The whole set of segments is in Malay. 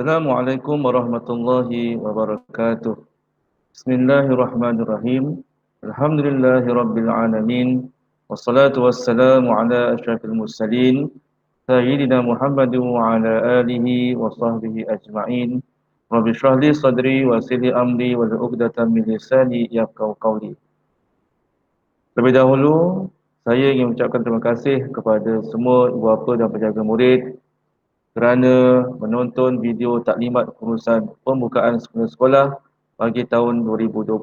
Assalamualaikum warahmatullahi wabarakatuh. Bismillahirrahmanirrahim. Alhamdulillahirabbil alamin. Wassalatu wassalamu ala asyrafil mursalin sayyidina Muhammadin wa ala alihi wa sahbihi ajma'in. Rabbi shrah li sadri wa yassir li amri wa hlul 'uqdatam min lisani yafqahu qawli. Terlebih dahulu, saya ingin mengucapkan terima kasih kepada semua ibu bapa dan penjaga murid kerana menonton video taklimat urusan pembukaan semula sekolah bagi tahun 2020.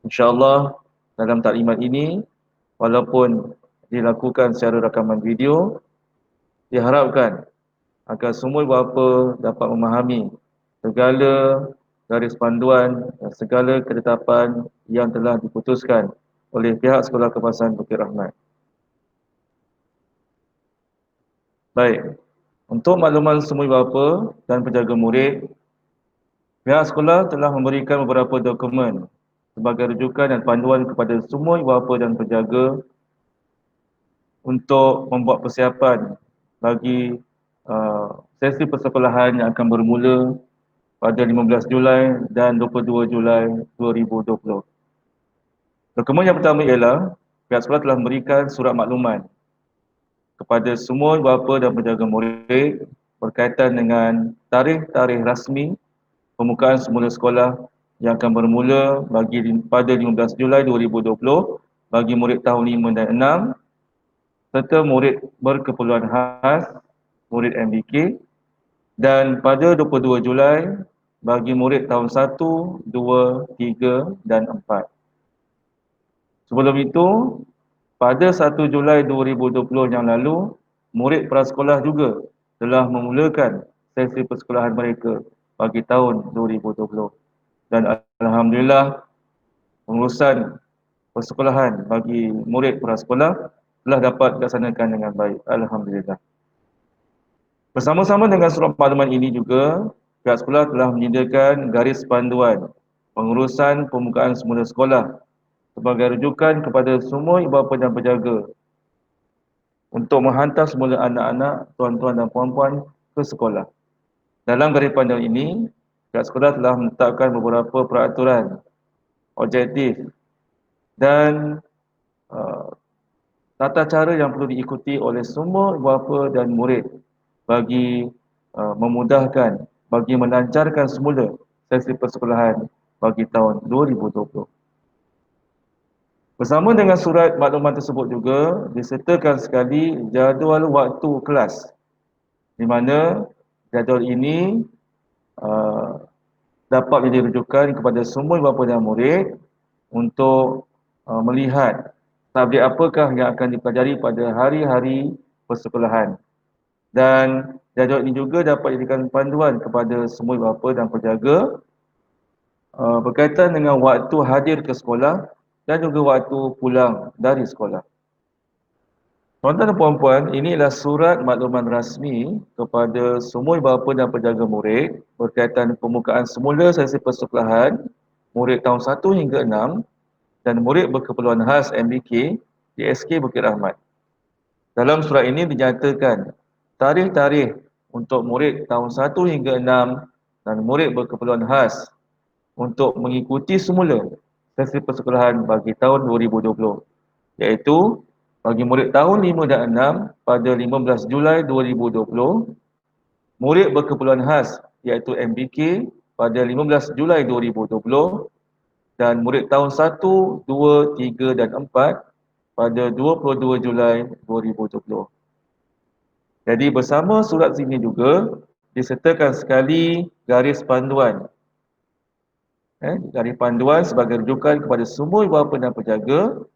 InsyaAllah dalam taklimat ini, walaupun dilakukan secara rakaman video, diharapkan agar semua ibu bapa dapat memahami segala garis panduan dan segala ketetapan yang telah diputuskan oleh pihak Sekolah Kebangsaan Bukit Rahmat. Baik, untuk makluman semua ibu bapa dan penjaga murid, pihak sekolah telah memberikan beberapa dokumen sebagai rujukan dan panduan kepada semua ibu bapa dan penjaga untuk membuat persiapan bagi sesi persekolahan yang akan bermula pada 15 Julai dan 22 Julai 2020. Dokumen yang pertama ialah pihak sekolah telah memberikan surat makluman kepada semua ibu bapa dan penjaga murid berkaitan dengan tarikh-tarikh rasmi pembukaan semula sekolah yang akan bermula pada 15 Julai 2020 bagi murid tahun 5 dan 6 serta murid berkeperluan khas, murid MBK, dan pada 22 Julai bagi murid tahun 1, 2, 3 dan 4. Sebelum itu, pada 1 Julai 2020 yang lalu, murid prasekolah juga telah memulakan sesi persekolahan mereka bagi tahun 2020. Dan alhamdulillah, pengurusan persekolahan bagi murid prasekolah telah dapat dilaksanakan dengan baik. Alhamdulillah. Bersama-sama dengan surat makluman ini juga, pihak sekolah telah menyediakan garis panduan pengurusan pembukaan semula sekolah sebagai rujukan kepada semua ibu bapa dan penjaga untuk menghantar semula anak-anak, tuan-tuan dan puan-puan ke sekolah. Dalam garis panduan ini, pihak sekolah telah menetapkan beberapa peraturan, objektif dan tata cara yang perlu diikuti oleh semua ibu bapa dan murid bagi memudahkan, bagi melancarkan semula sesi persekolahan bagi tahun 2020. Bersama dengan surat makluman tersebut juga disertakan sekali jadual waktu kelas, di mana jadual ini dapat menjadi rujukan kepada semua ibu bapa dan murid untuk melihat subjek apakah yang akan dipelajari pada hari-hari persekolahan. Dan jadual ini juga dapat dijadikan panduan kepada semua ibu bapa dan penjaga berkaitan dengan waktu hadir ke sekolah dan juga waktu pulang dari sekolah. Tuan-tuan dan puan-puan, ini adalah surat makluman rasmi kepada semua ibu bapa dan penjaga murid berkaitan pembukaan semula sesi persekolahan murid tahun 1 hingga 6 dan murid berkeperluan khas MBK di SK Bukit Rahmat. Dalam surat ini dinyatakan tarikh-tarikh untuk murid tahun 1 hingga 6 dan murid berkeperluan khas untuk mengikuti semula sesi persekolahan bagi tahun 2020, iaitu bagi murid tahun 5 dan 6 pada 15 Julai 2020, murid berkeperluan khas iaitu MBK pada 15 Julai 2020 dan murid tahun 1, 2, 3 dan 4 pada 22 Julai 2020. Jadi bersama surat sini juga disertakan sekali garis panduan. Garis panduan sebagai rujukan kepada semua ibu bapa dan penjaga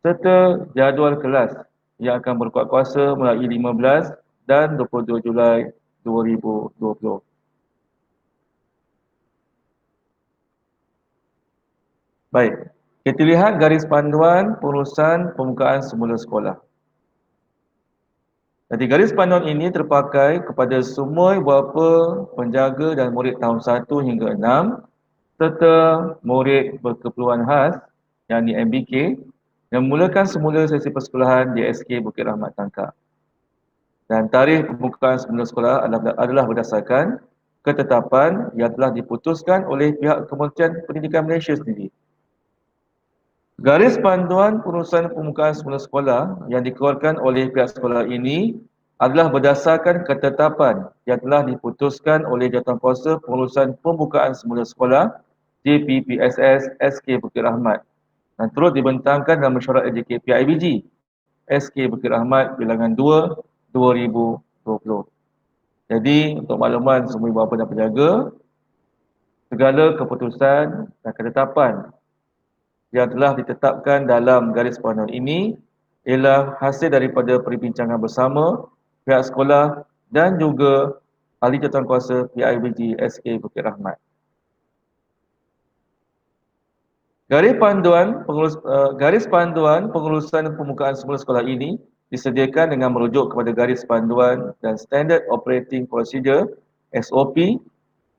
serta jadual kelas yang akan berkuat kuasa mulai 15 dan 22 Julai 2020. Baik, kita lihat garis panduan pengurusan pembukaan semula sekolah. Jadi garis panduan ini terpakai kepada semua ibu bapa, penjaga dan murid tahun 1 hingga 6 serta murid berkeperluan khas yang di MBK yang memulakan semula sesi persekolahan di SK Bukit Rahmat Tangkak. Dan tarikh pembukaan semula sekolah adalah berdasarkan ketetapan yang telah diputuskan oleh pihak Kementerian Pendidikan Malaysia sendiri. Garis panduan pengurusan pembukaan semula sekolah yang dikeluarkan oleh pihak sekolah ini adalah berdasarkan ketetapan yang telah diputuskan oleh Jawatankuasa Pengurusan Pembukaan Semula Sekolah JPPSS SK Bukit Rahmat dan turut dibentangkan dalam mesyuarat LJKP IBG SK Bukit Rahmat bilangan 2 2020. Jadi untuk makluman semua ibu bapa dan penjaga, segala keputusan dan ketetapan yang telah ditetapkan dalam garis panduan ini ialah hasil daripada perbincangan bersama pihak sekolah dan juga ahli jawatankuasa PIBG SK Bukit Rahmat. Garis panduan pengurusan pembukaan semula sekolah ini disediakan dengan merujuk kepada garis panduan dan Standard Operating Procedure SOP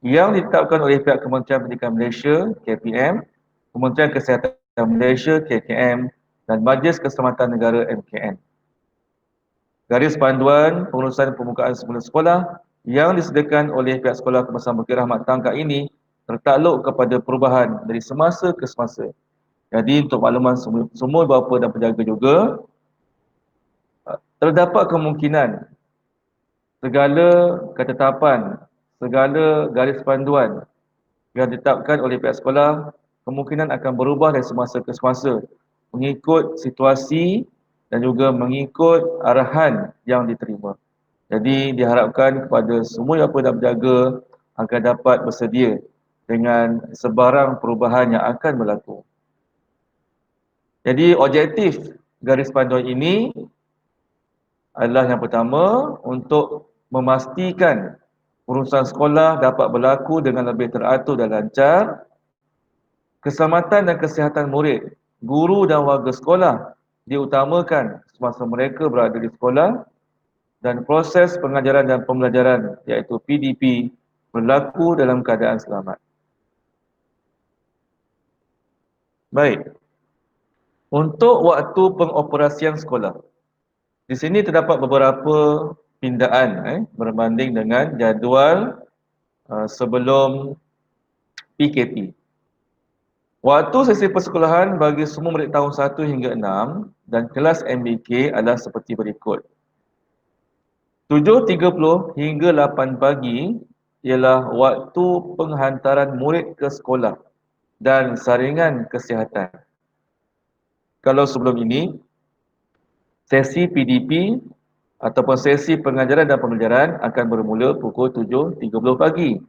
yang ditetapkan oleh pihak Kementerian Pendidikan Malaysia KPM, Kementerian Kesihatan Malaysia KKM dan Majlis Keselamatan Negara MKN. Garis panduan pengurusan pembukaan semula sekolah yang disediakan oleh pihak sekolah Kebangsaan Bukit Rahmat Tangkak ini tertakluk kepada perubahan dari semasa ke semasa. Jadi untuk makluman semua bapa dan penjaga juga, terdapat kemungkinan segala ketetapan, segala garis panduan yang ditetapkan oleh pihak sekolah kemungkinan akan berubah dari semasa ke semasa mengikut situasi dan juga mengikut arahan yang diterima. Jadi diharapkan kepada semua bapa dan penjaga agar dapat bersedia dengan sebarang perubahan yang akan berlaku. Jadi objektif garis panduan ini adalah yang pertama untuk memastikan urusan sekolah dapat berlaku dengan lebih teratur dan lancar, keselamatan dan kesihatan murid, guru dan warga sekolah diutamakan semasa mereka berada di sekolah dan proses pengajaran dan pembelajaran iaitu PDP berlaku dalam keadaan selamat. Baik. Untuk waktu pengoperasian sekolah. Di sini terdapat beberapa pindaan berbanding dengan jadual sebelum PKP. Waktu sesi persekolahan bagi semua murid tahun 1 hingga 6 dan kelas MBK adalah seperti berikut. 7.30 hingga 8 pagi ialah waktu penghantaran murid ke sekolah dan saringan kesihatan. Kalau sebelum ini, sesi PDP ataupun sesi pengajaran dan pembelajaran akan bermula pukul 7.30 pagi.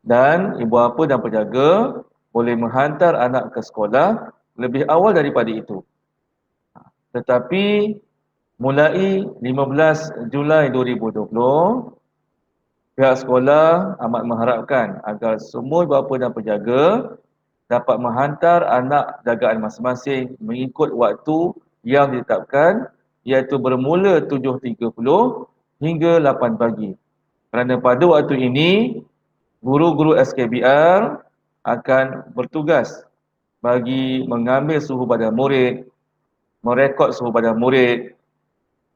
Dan ibu bapa dan penjaga boleh menghantar anak ke sekolah lebih awal daripada itu. Tetapi mulai 15 Julai 2020, pihak sekolah amat mengharapkan agar semua ibu bapa dan penjaga dapat menghantar anak jagaan masing-masing mengikut waktu yang ditetapkan iaitu bermula 7.30 hingga 8 pagi. Kerana pada waktu ini, guru-guru SKBR akan bertugas bagi mengambil suhu badan murid, merekod suhu badan murid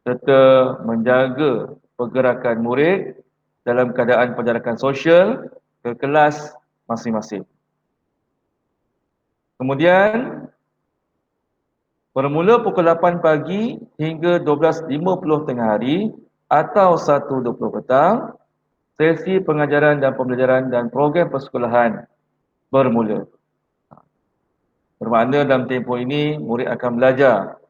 serta menjaga pergerakan murid dalam keadaan penjarakan sosial ke kelas masing-masing. Kemudian, bermula pukul 8 pagi hingga 12.50 tengah hari atau 1.20 petang, sesi pengajaran dan pembelajaran dan program persekolahan bermula. Bermakna dalam tempoh ini, murid akan belajar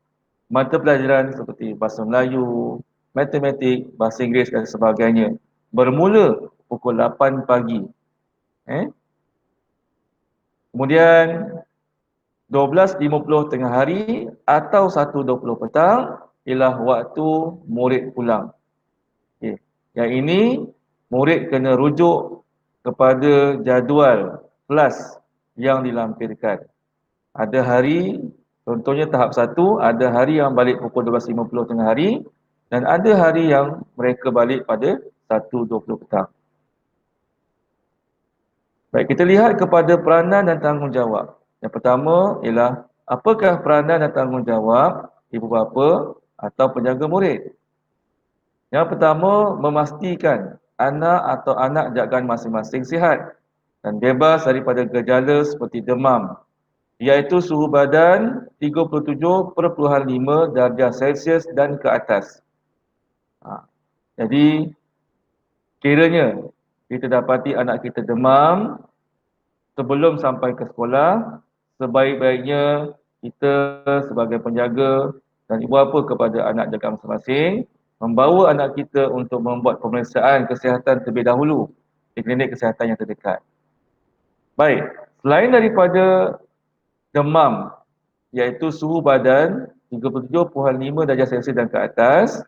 mata pelajaran seperti bahasa Melayu, matematik, bahasa Inggeris dan sebagainya. Bermula pukul 8 pagi. Kemudian, 12.50 tengah hari atau 1.20 petang ialah waktu murid pulang. Okay. Yang ini, murid kena rujuk kepada jadual kelas yang dilampirkan. Ada hari, contohnya tahap 1, ada hari yang balik pukul 12.50 tengah hari dan ada hari yang mereka balik pada 1.20 petang. Baik, kita lihat kepada peranan dan tanggungjawab. Yang pertama ialah apakah peranan dan tanggungjawab ibu bapa atau penjaga murid? Yang pertama, memastikan anak atau anak jagaan masing-masing sihat dan bebas daripada gejala seperti demam, iaitu suhu badan 37.5 darjah Celsius dan ke atas. Jadi, kiranya kita dapati anak kita demam sebelum sampai ke sekolah, sebaik-baiknya kita sebagai penjaga dan ibu bapa kepada anak jaga masing-masing membawa anak kita untuk membuat pemeriksaan kesihatan terlebih dahulu di klinik kesihatan yang terdekat. Baik, selain daripada demam iaitu suhu badan 37.5 darjah Celsius dan ke atas,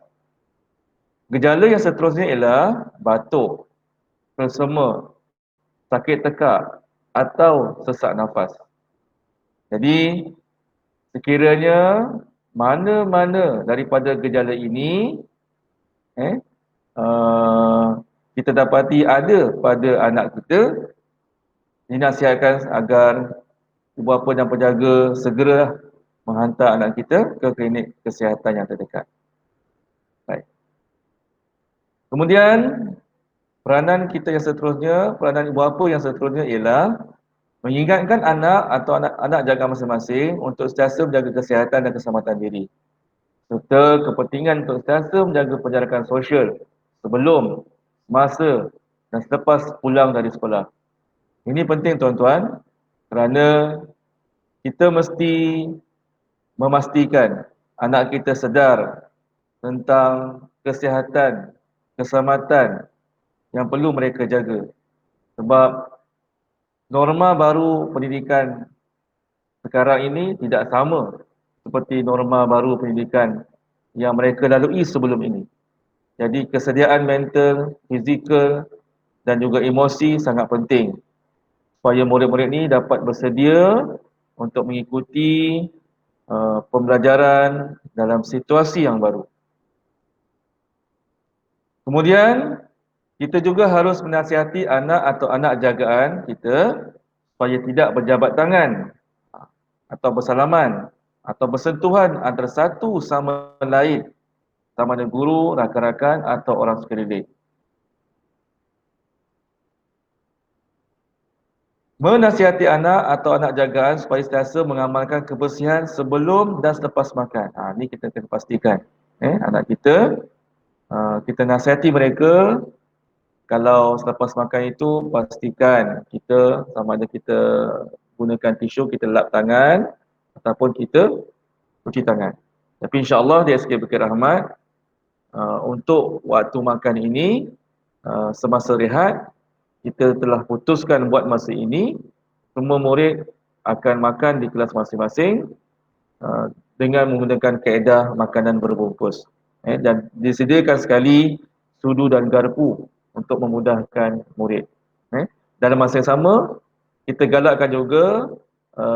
gejala yang seterusnya ialah batuk, persema, sakit tekak atau sesak nafas. Jadi, sekiranya mana-mana daripada gejala ini kita dapati ada pada anak kita, dinasihatkan agar ibu bapa dan penjaga segera menghantar anak kita ke klinik kesihatan yang terdekat. Baik. Kemudian, peranan kita yang seterusnya, peranan ibu bapa yang seterusnya ialah mengingatkan anak atau anak-anak jaga masing-masing untuk sentiasa menjaga kesihatan dan keselamatan diri, serta kepentingan untuk sentiasa menjaga penjarakan sosial sebelum, masa dan selepas pulang dari sekolah. Ini penting tuan-tuan, kerana kita mesti memastikan anak kita sedar tentang kesihatan, keselamatan yang perlu mereka jaga. Sebab norma baru pendidikan sekarang ini tidak sama seperti norma baru pendidikan yang mereka lalui sebelum ini. Jadi kesediaan mental, fizikal dan juga emosi sangat penting supaya murid-murid ini dapat bersedia untuk mengikuti pembelajaran dalam situasi yang baru. Kemudian, kita juga harus menasihati anak atau anak jagaan kita supaya tidak berjabat tangan atau bersalaman atau bersentuhan antara satu sama lain, sama ada guru, rakan-rakan atau orang sekeliling. Menasihati anak atau anak jagaan supaya sentiasa mengamalkan kebersihan sebelum dan selepas makan. Ini kita kena pastikan. Anak kita, kita nasihati mereka, kalau selepas makan itu pastikan kita sama ada kita gunakan tisu, kita lap tangan ataupun kita cuci tangan. Tapi insya-Allah di SK Bukit Rahmat untuk waktu makan ini semasa rehat kita telah putuskan buat masa ini semua murid akan makan di kelas masing-masing dengan menggunakan kaedah makanan berbungkus. Dan disediakan sekali sudu dan garpu untuk memudahkan murid. Dalam masa yang sama, kita galakkan juga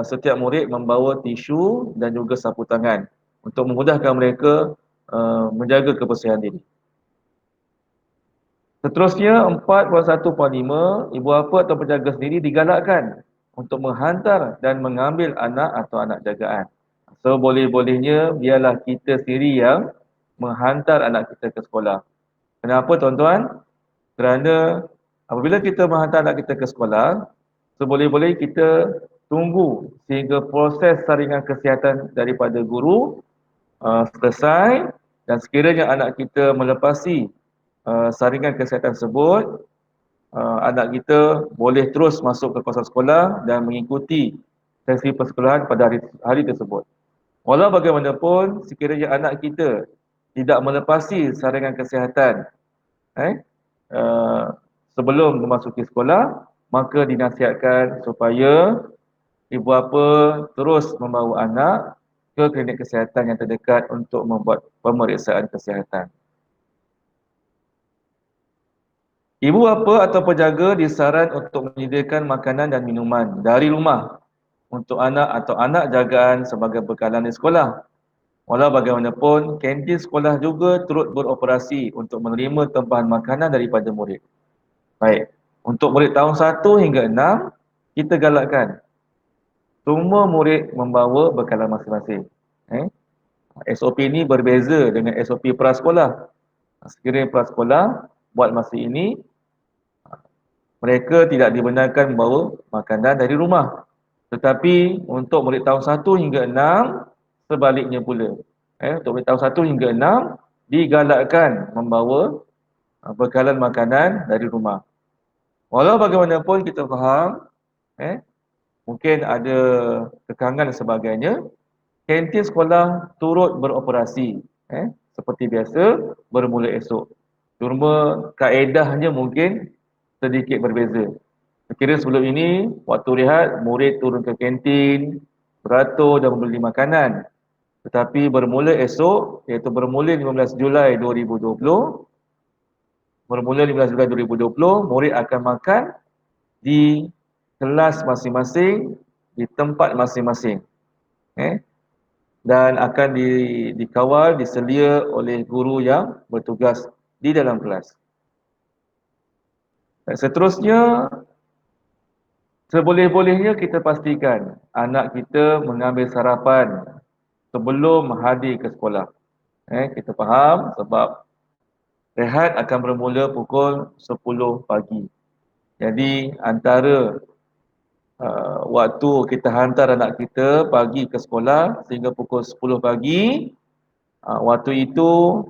setiap murid membawa tisu dan juga sapu tangan untuk memudahkan mereka menjaga kebersihan diri. Seterusnya 4.1.5, ibu bapa atau penjaga sendiri digalakkan untuk menghantar dan mengambil anak atau anak jagaan. So boleh-bolehnya biarlah kita sendiri yang menghantar anak kita ke sekolah. Kenapa tuan-tuan? Kerana apabila kita menghantar anak kita ke sekolah, seboleh-boleh kita tunggu sehingga proses saringan kesihatan daripada guru selesai, dan sekiranya anak kita melepasi saringan kesihatan tersebut, anak kita boleh terus masuk ke kawasan sekolah dan mengikuti sesi persekolahan pada hari tersebut. Walau bagaimanapun, sekiranya anak kita tidak melepasi saringan kesihatan sebelum memasuki sekolah, maka dinasihatkan supaya ibu bapa terus membawa anak ke klinik kesihatan yang terdekat untuk membuat pemeriksaan kesihatan. Ibu bapa atau penjaga disaran untuk menyediakan makanan dan minuman dari rumah untuk anak atau anak jagaan sebagai bekalan di sekolah. Walau bagaimanapun, kantin sekolah juga turut beroperasi untuk menerima tempahan makanan daripada murid. Baik, untuk murid tahun 1 hingga 6, kita galakkan semua murid membawa bekalan masing-masing. SOP ini berbeza dengan SOP prasekolah. Sekiranya prasekolah, buat masa ini, mereka tidak dibenarkan membawa makanan dari rumah. Tetapi untuk murid tahun 1 hingga 6 sebaliknya pula. Untuk murid tahun 1 hingga 6 digalakkan membawa bekalan makanan dari rumah. Walau bagaimanapun kita faham, mungkin ada kekangan dan sebagainya, kantin sekolah turut beroperasi seperti biasa bermula esok. Cuma kaedahnya mungkin sedikit berbeza. Kira sebelum ini, waktu rehat, murid turun ke kantin, beratur dan membeli makanan. Tetapi bermula esok, iaitu bermula 15 Julai 2020, murid akan makan di kelas masing-masing, di tempat masing-masing. Dan akan dikawal, diselia oleh guru yang bertugas di dalam kelas. Dan seterusnya, seboleh-bolehnya kita pastikan anak kita mengambil sarapan sebelum hadir ke sekolah. Kita faham sebab rehat akan bermula pukul 10 pagi. Jadi antara waktu kita hantar anak kita pagi ke sekolah sehingga pukul 10 pagi, waktu itu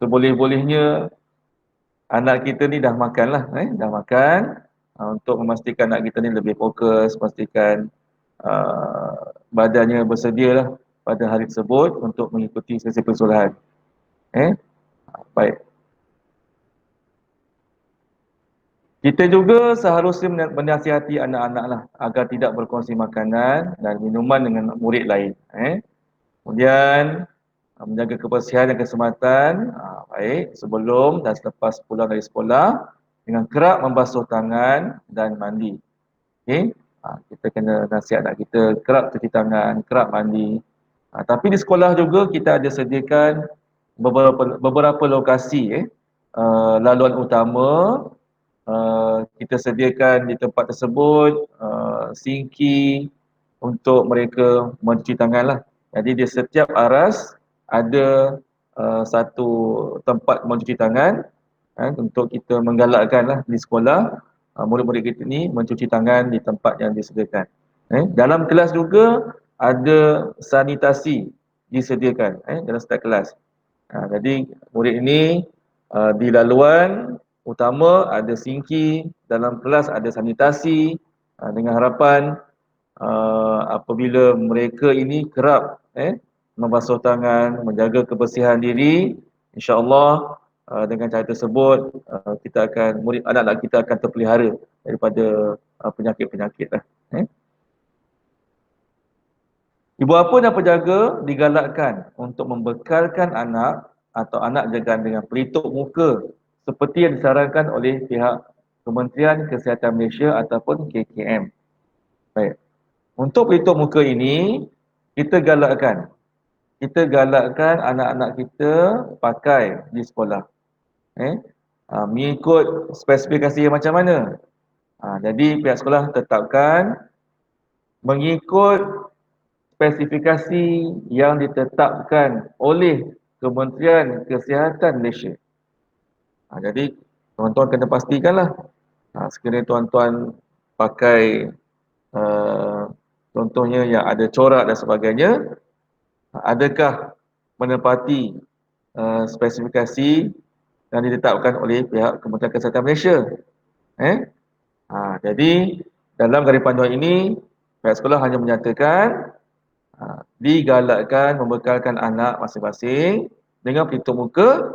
seboleh-bolehnya anak kita ni dah makan lah, dah makan untuk memastikan anak kita ni lebih fokus, pastikan badannya bersedia lah pada hari tersebut untuk mengikuti sesi persuluhan. Baik. Kita juga seharusnya menasihati anak-anak lah agar tidak berkongsi makanan dan minuman dengan murid lain. Kemudian menjaga kebersihan dan keselamatan baik sebelum dan selepas pulang dari sekolah dengan kerap membasuh tangan dan mandi. Kita kena nasihat anak kita kerap cuci tangan, kerap mandi. Tapi di sekolah juga kita ada sediakan beberapa lokasi laluan utama. Kita sediakan di tempat tersebut sinki untuk mereka mencuci tangan lah. Jadi di setiap aras ada satu tempat mencuci tangan untuk kita menggalakkan lah di sekolah murid-murid kita ni mencuci tangan di tempat yang disediakan. Dalam kelas juga ada sanitasi disediakan dalam setiap kelas. Jadi murid ini di laluan utama ada sinki, dalam kelas ada sanitasi dengan harapan apabila mereka ini kerap membasuh tangan, menjaga kebersihan diri, insya-Allah dengan cara tersebut kita akan anak-anak kita akan terpelihara daripada penyakit-penyakit lah. Ibu bapa dan penjaga digalakkan untuk membekalkan anak atau anak jagaan dengan pelitup muka seperti yang disarankan oleh pihak Kementerian Kesihatan Malaysia ataupun KKM. Baik. Untuk pelitup muka ini, kita galakkan anak-anak kita pakai di sekolah. Mengikut spesifikasi yang macam mana. Jadi pihak sekolah tetapkan mengikut spesifikasi yang ditetapkan oleh Kementerian Kesihatan Malaysia. Jadi tuan-tuan kena pastikanlah sekiranya tuan-tuan pakai contohnya yang ada corak dan sebagainya, adakah menepati spesifikasi yang ditetapkan oleh pihak Kementerian Kesihatan Malaysia. Jadi dalam garis panduan ini pihak sekolah hanya menyatakan digalakkan membekalkan anak masing-masing dengan pelitup muka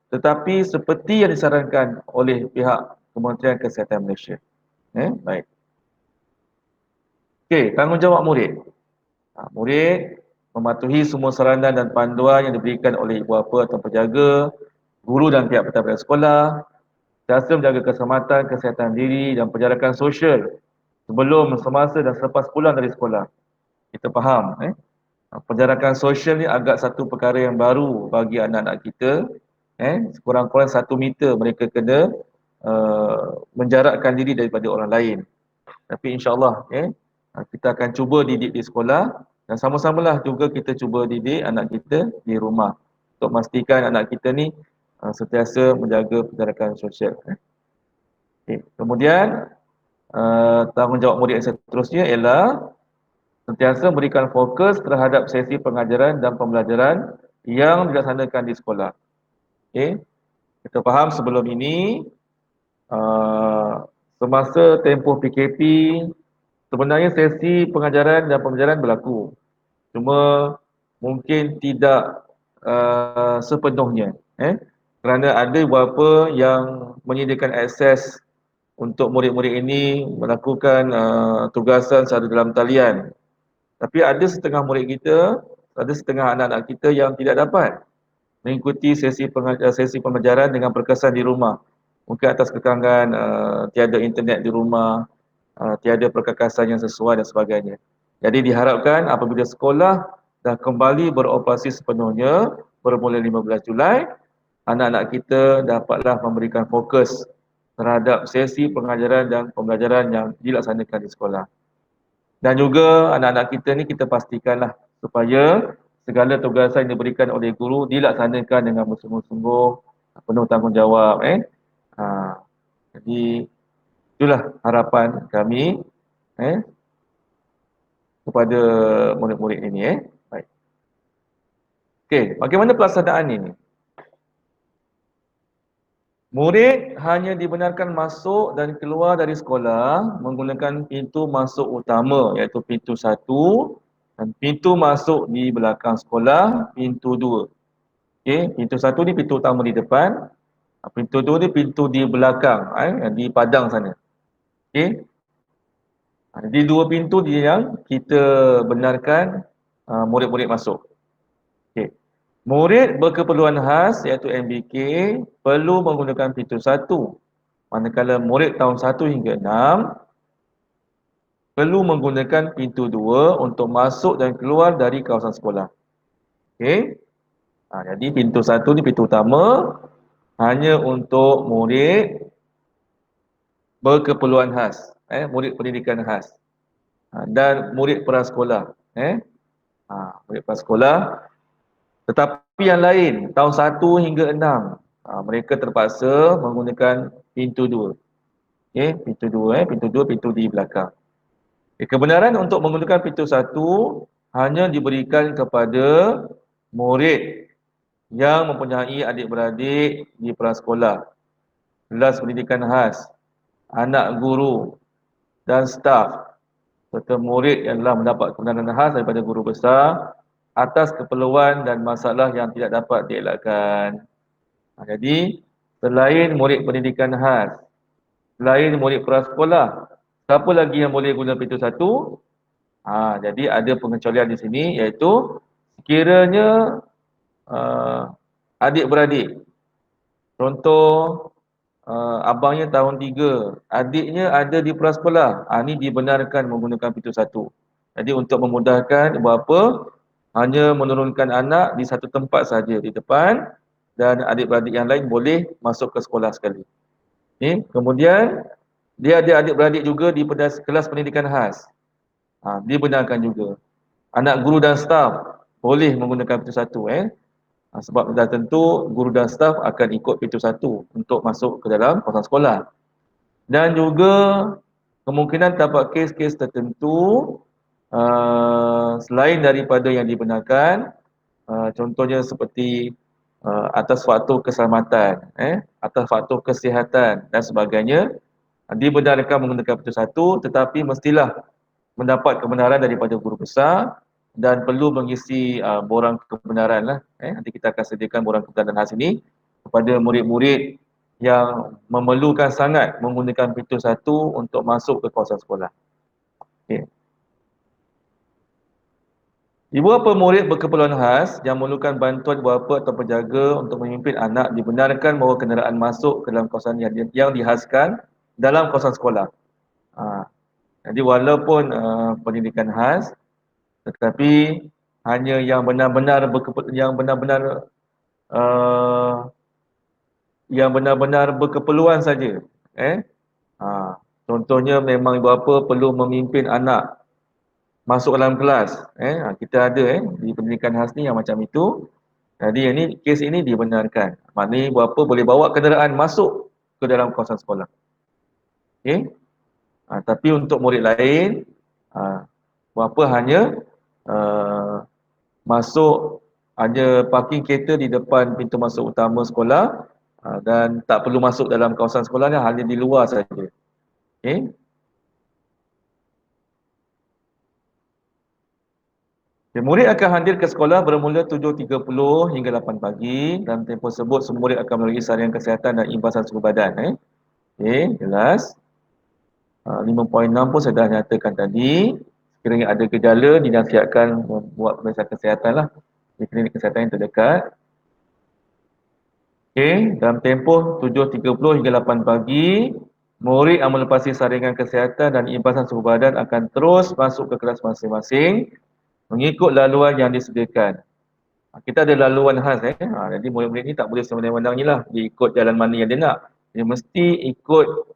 tetapi seperti yang disarankan oleh pihak Kementerian Kesihatan Malaysia. Baik. Okey, tanggungjawab murid. Murid mematuhi semua saranan dan panduan yang diberikan oleh ibu bapa atau penjaga, guru dan pihak pentadbiran sekolah, sentiasa menjaga keselamatan, kesihatan diri dan penjarakan sosial sebelum, semasa dan selepas pulang dari sekolah. Kita faham, penjarakan sosial ni agak satu perkara yang baru bagi anak-anak kita. Sekurang-kurang 1 meter mereka kena menjarakkan diri daripada orang lain. Tapi insya-Allah kita akan cuba didik di sekolah dan sama-samalah juga kita cuba didik anak kita di rumah untuk memastikan anak kita ni sentiasa menjaga penjarakan sosial. Okay. Kemudian tanggungjawab murid yang seterusnya ialah sentiasa memberikan fokus terhadap sesi pengajaran dan pembelajaran yang dilaksanakan di sekolah. Okay. Kita faham sebelum ini semasa tempoh PKP sebenarnya sesi pengajaran dan pembelajaran berlaku. Cuma mungkin tidak sepenuhnya. Kerana ada beberapa yang menyediakan akses untuk murid-murid ini melakukan tugasan secara dalam talian. Tapi ada setengah murid kita, ada setengah anak-anak kita yang tidak dapat mengikuti sesi pembelajaran dengan berkesan di rumah. Mungkin atas kekangan tiada internet di rumah, tiada perkakasan yang sesuai dan sebagainya. Jadi diharapkan apabila sekolah dah kembali beroperasi sepenuhnya bermula 15 Julai, anak-anak kita dapatlah memberikan fokus terhadap sesi pengajaran dan pembelajaran yang dilaksanakan di sekolah. Dan juga anak-anak kita ni kita pastikanlah supaya segala tugasan yang diberikan oleh guru dilaksanakan dengan bersungguh-sungguh, penuh tanggungjawab. Jadi itulah harapan kami kepada murid-murid ini. Baik. Okey, bagaimana pelaksanaan ini? Murid hanya dibenarkan masuk dan keluar dari sekolah menggunakan pintu masuk utama iaitu pintu 1 dan pintu masuk di belakang sekolah pintu 2. Okey, pintu 1 ni pintu utama di depan, pintu 2 ni pintu di belakang di padang sana. Okey. Jadi dua pintu dia yang kita benarkan murid-murid masuk. Okey. Murid berkeperluan khas iaitu MBK perlu menggunakan pintu 1. Manakala murid tahun 1 hingga 6 perlu menggunakan pintu 2 untuk masuk dan keluar dari kawasan sekolah. Okey. Jadi pintu 1 ni pintu utama hanya untuk murid berkeperluan khas, murid pendidikan khas. Dan murid prasekolah, murid prasekolah. Tetapi yang lain, tahun 1 hingga 6, mereka terpaksa menggunakan pintu 2. Okey, pintu 2, pintu 2, pintu di belakang. Kebenaran untuk menggunakan pintu 1 hanya diberikan kepada murid yang mempunyai adik-beradik di prasekolah, kelas pendidikan khas, anak guru dan staf serta murid yang telah mendapat kebenaran khas daripada guru besar atas keperluan dan masalah yang tidak dapat dielakkan. Jadi, selain murid pendidikan khas, selain murid prasekolah, siapa lagi yang boleh guna pintu 1? Jadi ada pengecualian di sini iaitu sekiranya adik-beradik. Contoh abangnya tahun 3, adiknya ada di prasekolah. Ini dibenarkan menggunakan pintu 1. Jadi untuk memudahkan bapa hanya menurunkan anak di satu tempat saja di depan dan adik-beradik yang lain boleh masuk ke sekolah sekali. Kemudian dia ada adik-beradik juga di kelas pendidikan khas. Dibenarkan juga. Anak guru dan staf boleh menggunakan pintu 1. Sebab dah tentu guru dan staf akan ikut pintu 1 untuk masuk ke dalam kawasan sekolah. Dan juga kemungkinan terdapat kes-kes tertentu selain daripada yang dibenarkan, contohnya seperti atas faktor keselamatan, atas faktor kesihatan dan sebagainya, dibenarkan menggunakan pintu 1 tetapi mestilah mendapat kebenaran daripada guru besar dan perlu mengisi borang kebenaran lah. Nanti kita akan sediakan borang kebenaran khas ini kepada murid-murid yang memerlukan sangat menggunakan pintu 1 untuk masuk ke kawasan sekolah. Okay. Beberapa murid berkeperluan khas yang memerlukan bantuan bapa atau penjaga untuk memimpin anak dibenarkan bawa kenderaan masuk ke dalam kawasan yang dihaskan dalam kawasan sekolah. Jadi walaupun pendidikan khas, tetapi hanya yang benar-benar yang benar-benar berkeperluan saja. Contohnya memang bapa perlu memimpin anak masuk dalam kelas. Kita ada di pendidikan khas ni yang macam itu. Jadi kes ini dibenarkan. Maknanya bapa boleh bawa kenderaan masuk ke dalam kawasan sekolah. Okey. Tapi untuk murid lain, berapa hanya uh, masuk, hanya parking kereta di depan pintu masuk utama sekolah, dan tak perlu masuk dalam kawasan sekolah ni, hanya di luar saja. Okey. Okay, murid akan hadir ke sekolah bermula 7.30 hingga 8 pagi. Dalam tempoh tersebut, semua murid akan melalui saringan kesihatan dan imbasan suhu badan. Okey, jelas. 5.6 pun saya dah nyatakan tadi. Sekiranya ada gejala, dinasihatkan membuat pemeriksaan kesihatan lah di klinik kesihatan yang terdekat. Okey, dalam tempoh 7.30 hingga 8 pagi, murid yang melepasi saringan kesihatan dan imbasan suhu badan akan terus masuk ke kelas masing-masing mengikut laluan yang disediakan. Kita ada laluan khas. Jadi murid-murid ni tak boleh semena-mena ni lah. Dia ikut jalan mana yang dia nak. Dia mesti ikut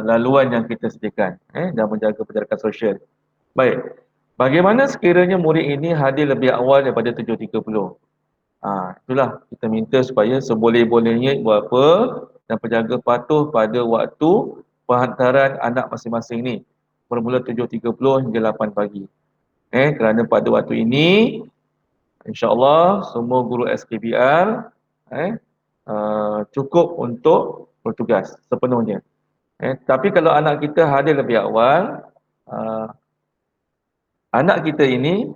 laluan yang kita sediakan dan menjaga penjarakan sosial. Baik. Bagaimana sekiranya murid ini hadir lebih awal daripada 7.30? Itulah kita minta supaya seboleh-bolehnya buat apa dan penjaga patuh pada waktu penghantaran anak masing-masing ni. Bermula 7.30 hingga 8 pagi. Kerana pada waktu ini InsyaAllah semua guru SKBR cukup untuk bertugas sepenuhnya. Tapi kalau anak kita hadir lebih awal, anak kita ini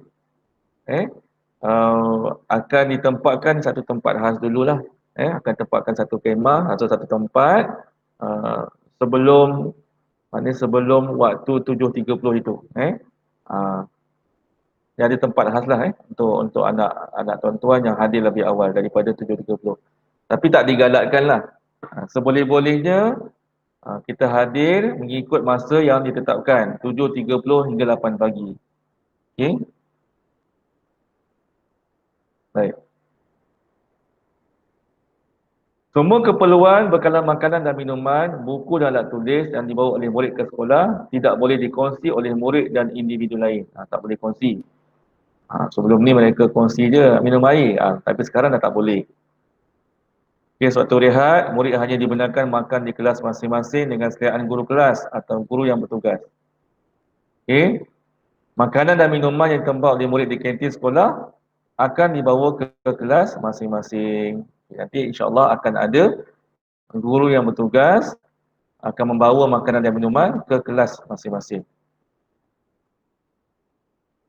akan ditempatkan satu tempat khas dululah. Akan tempatkan satu kemah atau satu tempat sebelum waktu 7.30 itu. Dia ada tempat khas lah untuk anak tuan-tuan yang hadir lebih awal daripada 7.30. Tapi tak digalakkan lah. Seboleh-bolehnya kita hadir mengikut masa yang ditetapkan, 7.30 hingga 8 pagi. Okey? Baik. Semua keperluan bekalan makanan dan minuman, buku dan alat tulis yang dibawa oleh murid ke sekolah tidak boleh dikongsi oleh murid dan individu lain. Tak boleh kongsi. Sebelum ni mereka kongsi je minum air, tapi sekarang dah tak boleh. Okay, suatu rehat, murid hanya dibenarkan makan di kelas masing-masing dengan sediaan guru kelas atau guru yang bertugas. Okay. Makanan dan minuman yang ditembak oleh murid di kantin sekolah akan dibawa ke kelas masing-masing. Nanti insya-Allah akan ada guru yang bertugas akan membawa makanan dan minuman ke kelas masing-masing.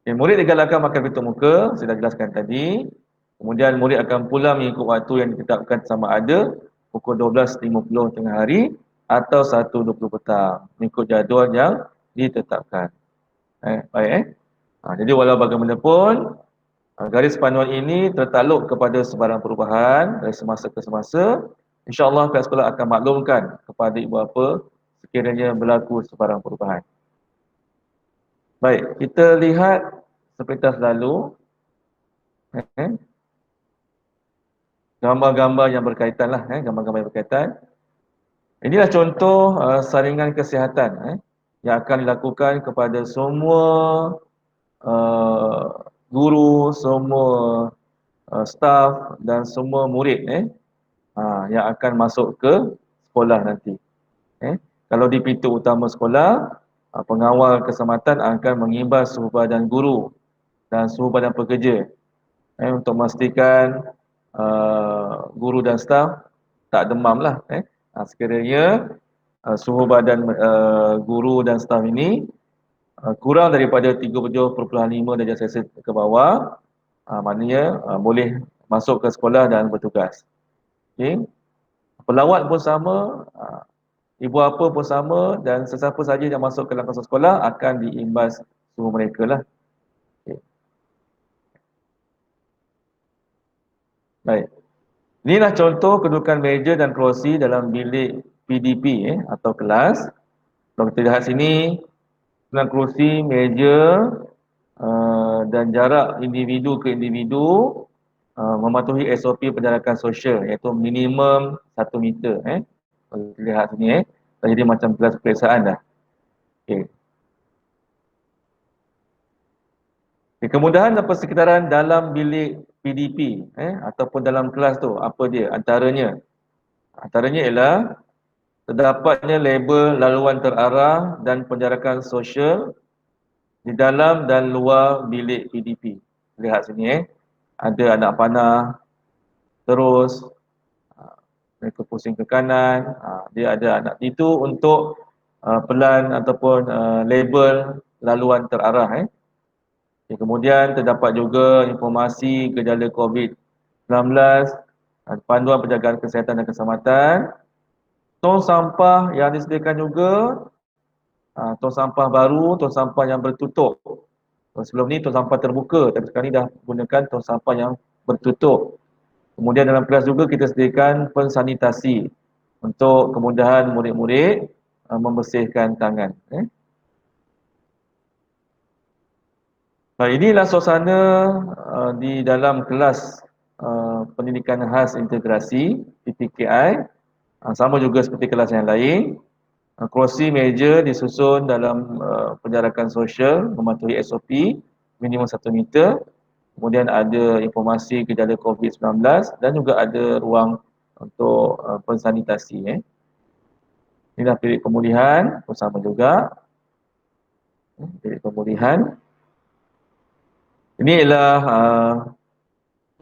Murid digalakkan makan pintu muka, saya dah jelaskan tadi. Kemudian murid akan pulang mengikut waktu yang ditetapkan sama ada pukul 12.50 tengah hari atau 1.20 petang. Mengikut jadual yang ditetapkan. Baik. Jadi walau bagaimanapun, garis panduan ini tertakluk kepada sebarang perubahan dari semasa ke semasa. InsyaAllah pihak sekolah akan maklumkan kepada ibu bapa sekiranya berlaku sebarang perubahan. Baik, kita lihat sepintas lalu gambar-gambar yang berkaitan lah, gambar-gambar yang berkaitan. Inilah contoh saringan kesihatan yang akan dilakukan kepada semua guru, semua staf dan semua murid yang akan masuk ke sekolah nanti. Kalau di pintu utama sekolah, pengawal keselamatan akan mengimbas suhu badan guru dan suhu badan pekerja untuk memastikan guru dan staf tak demam lah. Sekiranya suhu badan guru dan staf ini kurang daripada 37.5 darjah Celsius ke bawah, maknanya boleh masuk ke sekolah dan bertugas. Okay. Pelawat pun sama, ibu bapa pun sama, dan sesiapa saja yang masuk ke dalam kawasan sekolah akan diimbas suhu mereka lah. Okay. Baik. Inilah contoh kedudukan meja dan kerusi dalam bilik PDP atau kelas. Kalau kita lihat sini, dalam kerusi, meja dan jarak individu ke individu mematuhi SOP penjarakan sosial, iaitu minimum 1 meter. Kalau kita lihat sini, jadi macam kelas peperiksaan dah. Okay. Kemudahan dan persekitaran dalam bilik PDP ataupun dalam kelas tu, apa dia? Antaranya ialah terdapatnya label laluan terarah dan penjarakan sosial di dalam dan luar bilik PDP. Lihat sini ada anak panah terus, mereka pusing ke kanan, dia ada anak itu untuk pelan ataupun label laluan terarah. Kemudian terdapat juga informasi gejala COVID-19, panduan penjagaan kesihatan dan keselamatan, tong sampah yang disediakan juga, tong sampah baru, tong sampah yang bertutup. Sebelum ni tong sampah terbuka, tapi sekarang ni dah gunakan tong sampah yang bertutup. Kemudian dalam kelas juga kita sediakan pensanitasi untuk kemudahan murid-murid membersihkan tangan. Inilah suasana di dalam kelas pendidikan khas integrasi PTKI. Sama juga seperti kelas yang lain. Kerusi meja disusun dalam penjarakan sosial mematuhi SOP minimum 1 meter. Kemudian ada informasi gejala COVID-19 dan juga ada ruang untuk pensanitasi. Inilah bilik pemulihan bersama juga. Bilik pemulihan. Ini ialah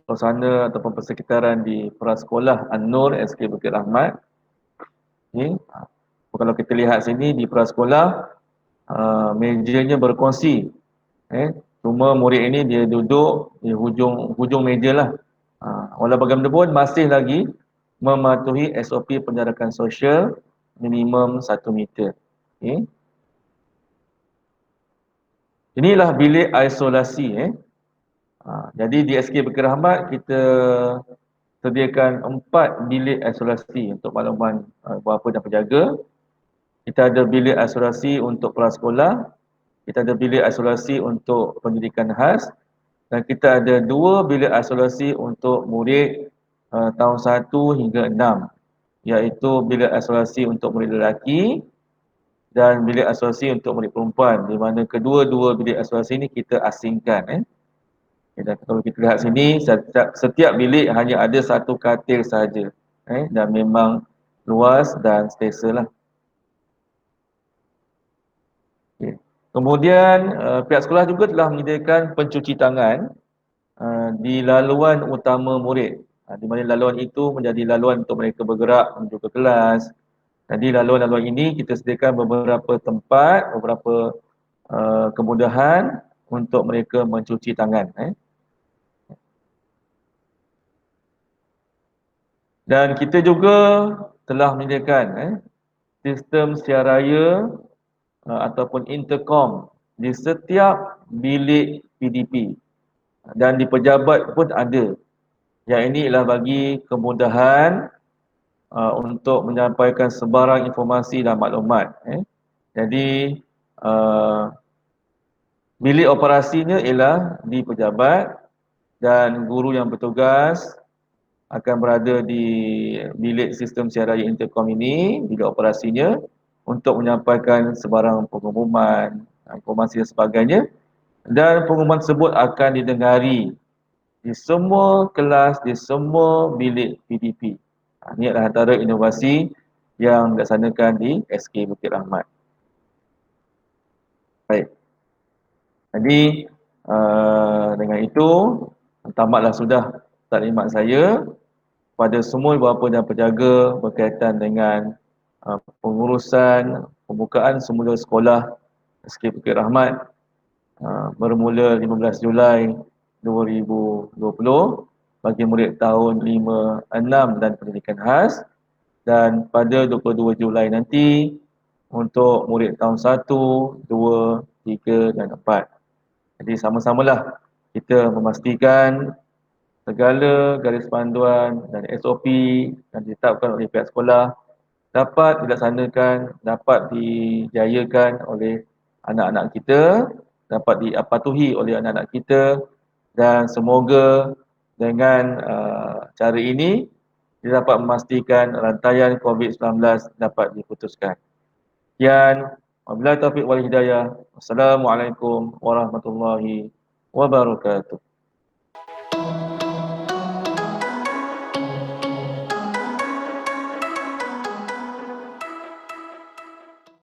suasana ataupun persekitaran di Prasekolah An-Nur SK Bukit Rahmat. Kalau kita lihat sini di prasekolah, mejanya berkongsi. Cuma murid ini dia duduk di hujung meja lah. Walau bagaimanapun masih lagi mematuhi SOP penjarakan sosial minimum 1 meter. Inilah bilik isolasi. Jadi di SK Bukit Rahmat kita sediakan 4 bilik isolasi untuk makluman ibu bapa dan penjaga. Kita ada bilik isolasi untuk prasekolah, kita ada bilik isolasi untuk pendidikan khas, dan kita ada 2 bilik isolasi untuk murid tahun 1 hingga 6, iaitu bilik isolasi untuk murid lelaki dan bilik isolasi untuk murid perempuan, di mana kedua-dua bilik isolasi ini kita asingkan. Dan kalau kita lihat sini, setiap bilik hanya ada 1 katil sahaja, dan memang luas dan selesa lah. Kemudian pihak sekolah juga telah menyediakan pencuci tangan di laluan utama murid, di mana laluan itu menjadi laluan untuk mereka bergerak menuju ke kelas. Jadi laluan-laluan ini kita sediakan beberapa tempat, beberapa kemudahan untuk mereka mencuci tangan. Dan kita juga telah menyediakan sistem siaraya ataupun intercom di setiap bilik PDP, dan di pejabat pun ada. Yang ini ialah bagi kemudahan untuk menyampaikan sebarang informasi dan maklumat. Jadi bilik operasinya ialah di pejabat, dan guru yang bertugas akan berada di bilik sistem siaraya intercom ini, bilik operasinya, untuk menyampaikan sebarang pengumuman, informasi dan sebagainya, dan pengumuman tersebut akan didengari di semua kelas, di semua bilik PDP. Ini adalah antara inovasi yang dilaksanakan di SK Bukit Rahmat. Baik. Jadi dengan itu tamatlah sudah taklimat saya pada semua ibu bapa dan penjaga berkaitan dengan pengurusan pembukaan semula sekolah SK Bukit Rahmat bermula 15 Julai 2020 bagi murid tahun 5, 6 dan pendidikan khas, dan pada 22 Julai nanti untuk murid tahun 1, 2, 3 dan 4. Jadi sama-samalah kita memastikan segala garis panduan dan SOP yang ditetapkan oleh pihak sekolah dapat dilaksanakan, dapat dijayakan oleh anak-anak kita, dapat dipatuhi oleh anak-anak kita, dan semoga dengan cara ini dia dapat memastikan rantaian COVID-19 dapat diputuskan. Sekian, wabillahi taufiq wal hidayah. Wassalamualaikum warahmatullahi wabarakatuh.